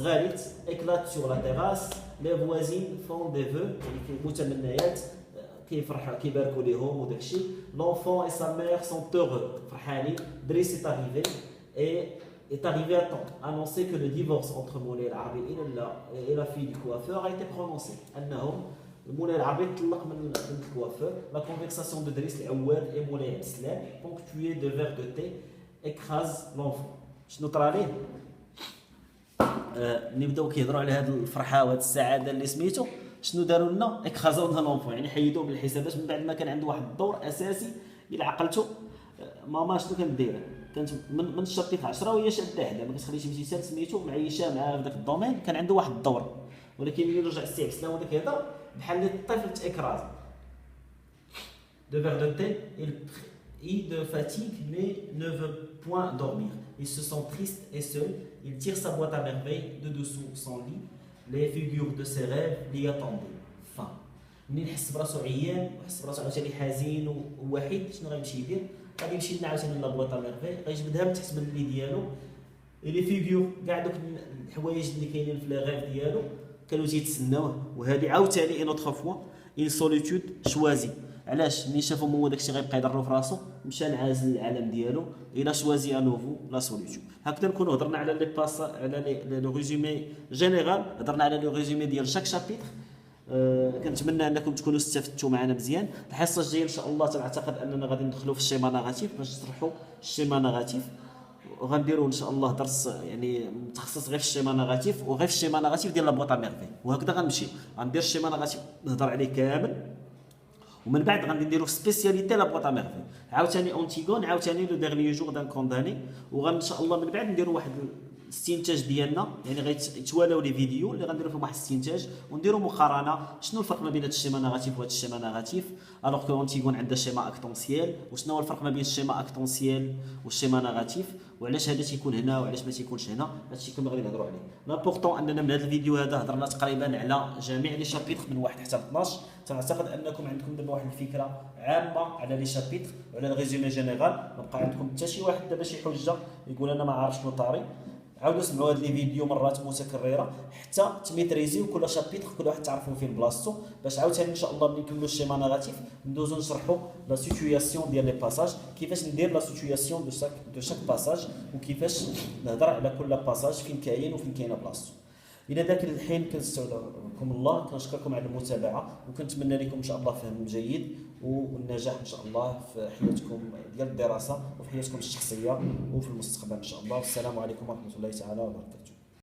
صغاريت éclate sur la terrasse les voisines font des vœux يعني متمنيات كيفرحوا كيباركوا ليهم وداكشي l'enfant et sa mère sont heureux فرحانين Driss est arrivé est arrivé à temps annoncer que le divorce entre Moulay El Arabi et la fille du coiffeur a été prononcé أنهم Moulay El Arabi طلق من الكوافور la conversation de Driss العواد et Moulay Abdeslam ponctuée de verres de thé écrase l'enfant شنو طرا ليه ملي بداو كيهضروا على هذه الفرحه وهذه السعاده اللي سميتو شنو داروا لنا اكرازاو لنا لونفون يعني حيدوه من الحسابات من بعد ما كان عنده واحد الدور اساسي الا عقلتو ماما شنو كانت دايره كانت من الشابتر 10 وهي شاده حدا ما كتخليش مسلسل سميتو معيشه معاه في ذاك الدومين كان عنده واحد الدور ولكن ملي رجع السي عبسلام ولا كيهضر بحال الطفل تاكراز دو فير دو تي et de fatigue mais ne veut point dormir. Il se sent triste et seul. Il tire sa boîte à merveilles de dessous son lit. Les figures de ses rêves l'y attendaient. Fin. منين يحس براسو عيان ويحس براسو عاوتاني حزين ووحيد شنو غيمشي يدير؟ غادي يمشي لنا عاوتاني لا بواط ا ميرفي غيجبدها من تحت من اللي ديالو لي فيغور كاع دوك الحوايج اللي كاينين في لي غيف ديالو كانوا تيتسناوه وهذه عاوتاني ان اوتر فوا اون سوليتود شوازي علاش ملي شافو هو داكشي غيبقى يضرو في راسو مشى نعازل العالم ديالو الى شوازي انوفو لا سوليتود هكذا نكونوا هضرنا على لي باس على لو ريزومي جينيرال هضرنا على لو ريزومي ديال شاك شابيتر كنتمنى انكم تكونوا استفدتوا معنا مزيان الحصه الجايه ان شاء الله تنعتقد اننا غادي ندخلوا في الشيما نيجاتيف باش نشرحوا الشيما نيجاتيف وغنديروا ان شاء الله درس يعني متخصص غير في الشيما نيجاتيف وغير في الشيما نيجاتيف ديال لا بواط ا ميرفي وهكذا غنمشي غندير الشيما نيجاتيف نهضر عليه كامل ومن بعد غادي نديرو في سبيسياليتي لا بواط ا ميرفي عاوتاني اونتيغون عاوتاني لو ديرنيي جور دان كونداني وغن ان شاء الله من بعد نديرو واحد الاستنتاج ديالنا يعني غيتوالوا لي فيديو اللي غنديرو فيهم واحد الاستنتاج ونديرو مقارنه شنو الفرق ما بين هاد الشيما نيجاتيف وهاد الشيما نيجاتيف الوغ كو اونتيغون عندها شيما اكتونسيال وشنو هو الفرق ما بين الشيما اكتونسيال والشيما نيجاتيف وعلاش هذا تيكون هنا وعلاش ما تيكونش هنا هادشي كامل غادي نهضروا عليه لامبورطون اننا من هذا الفيديو هذا هضرنا تقريبا على جميع لي شابيتر من 1 حتى 12 تنعتقد انكم عندكم دابا واحد الفكره عامه على لي شابيتر وعلى الريزومي جينيرال ما بقى عندكم حتى شي واحد دابا شي حجه يقول انا ما عارف شنو طاري عاودوا سمعوا هاد لي فيديو مرات متكرره حتى تميتريزيو كل شابيتر كل واحد تعرفوا فين بلاصتو باش عاوتاني ان شاء الله ملي نكملوا الشيما نيجاتيف ندوزو نشرحوا لا سيتوياسيون ديال لي باساج كيفاش ندير لا سيتوياسيون دو شاك باساج وكيفاش نهضر على كل باساج فين كاين وفين كاينه بلاصتو الى ذاك الحين كنستودعكم الله كنشكركم على المتابعه وكنتمنى لكم ان شاء الله فهم جيد والنجاح ان شاء الله في حياتكم ديال الدراسه وفي حياتكم الشخصيه وفي المستقبل ان شاء الله والسلام عليكم ورحمه الله تعالى وبركاته.